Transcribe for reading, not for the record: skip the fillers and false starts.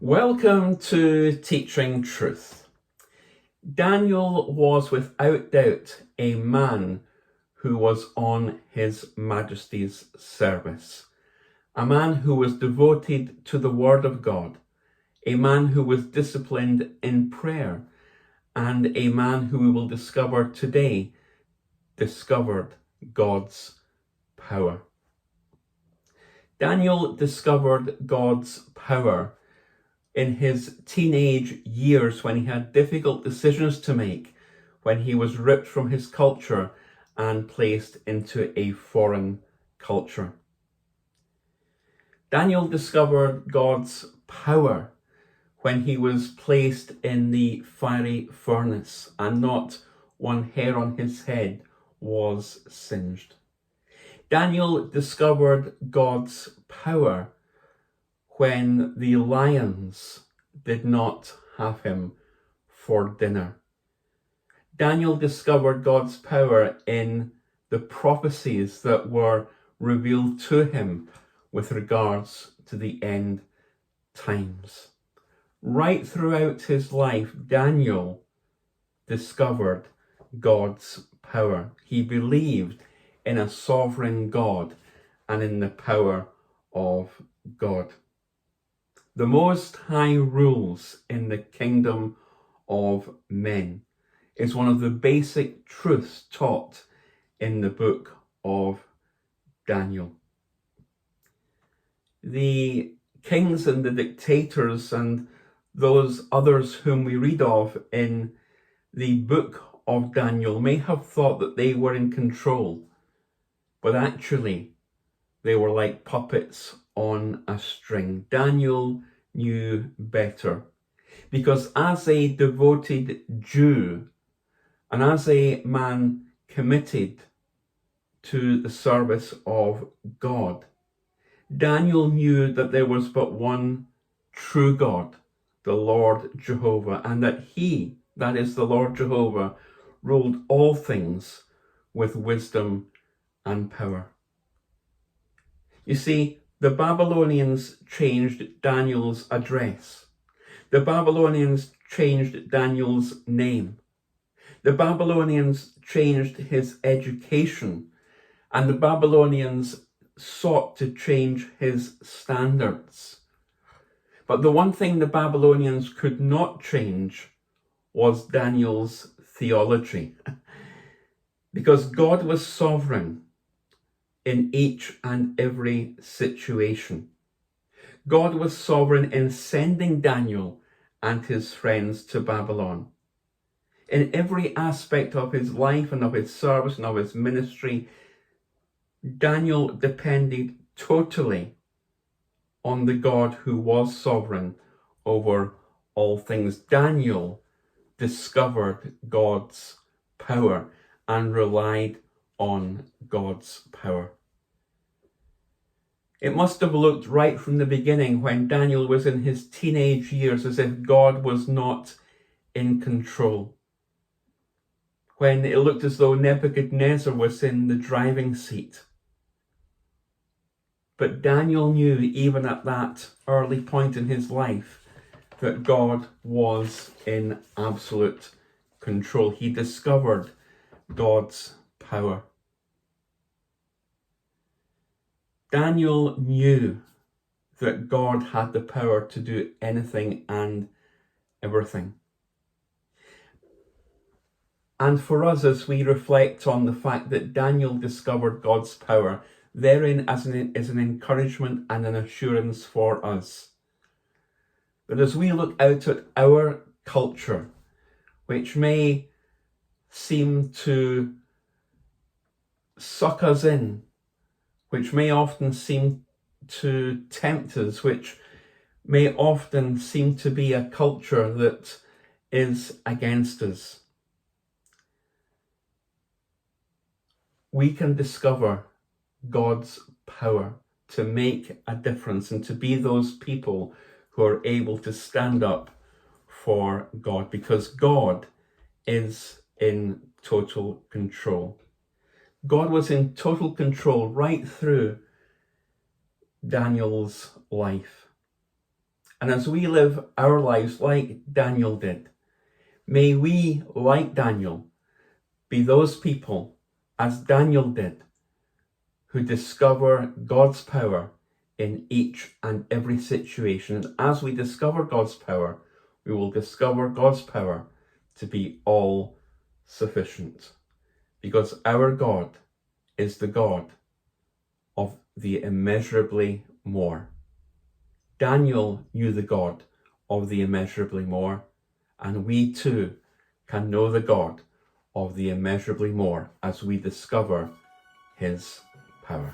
Welcome to Teaching Truth. Daniel was without doubt a man who was on His Majesty's service, a man who was devoted to the Word of God, a man who was disciplined in prayer, and a man who we will discover today discovered God's power. Daniel discovered God's power in his teenage years when he had difficult decisions to make, when he was ripped from his culture and placed into a foreign culture. Daniel discovered God's power when he was placed in the fiery furnace and not one hair on his head was singed. Daniel discovered God's power when the lions did not have him for dinner. Daniel discovered God's power in the prophecies that were revealed to him with regards to the end times. Right throughout his life, Daniel discovered God's power. He believed in a sovereign God and in the power of God. The Most High rules in the kingdom of men is one of the basic truths taught in the book of Daniel. The kings and the dictators and those others whom we read of in the book of Daniel may have thought that they were in control, but actually they were like puppets on a string. Daniel knew better, because as a devoted Jew and as a man committed to the service of God, Daniel knew that there was but one true God, the Lord Jehovah, and that He, that is the Lord Jehovah, ruled all things with wisdom and power. You see, the Babylonians changed Daniel's address. The Babylonians changed Daniel's name. The Babylonians changed his education. And the Babylonians sought to change his standards. But the one thing the Babylonians could not change was Daniel's theology. Because God was sovereign in each and every situation. God was sovereign in sending Daniel and his friends to Babylon. In every aspect of his life and of his service and of his ministry, Daniel depended totally on the God who was sovereign over all things. Daniel discovered God's power and relied on God's power. It must have looked right from the beginning, when Daniel was in his teenage years, as if God was not in control. When it looked as though Nebuchadnezzar was in the driving seat. But Daniel knew, even at that early point in his life, that God was in absolute control. He discovered God's power. Daniel knew that God had the power to do anything and everything. And for us, as we reflect on the fact that Daniel discovered God's power, therein is an encouragement and an assurance for us. That as we look out at our culture, which may seem to suck us in, which may often seem to tempt us, which may often seem to be a culture that is against us, we can discover God's power to make a difference and to be those people who are able to stand up for God, because God is in total control. God was in total control right through Daniel's life. And as we live our lives like Daniel did, may we, like Daniel, be those people, as Daniel did, who discover God's power in each and every situation. And as we discover God's power, we will discover God's power to be all sufficient. Because our God is the God of the immeasurably more. Daniel knew the God of the immeasurably more, and we too can know the God of the immeasurably more as we discover his power.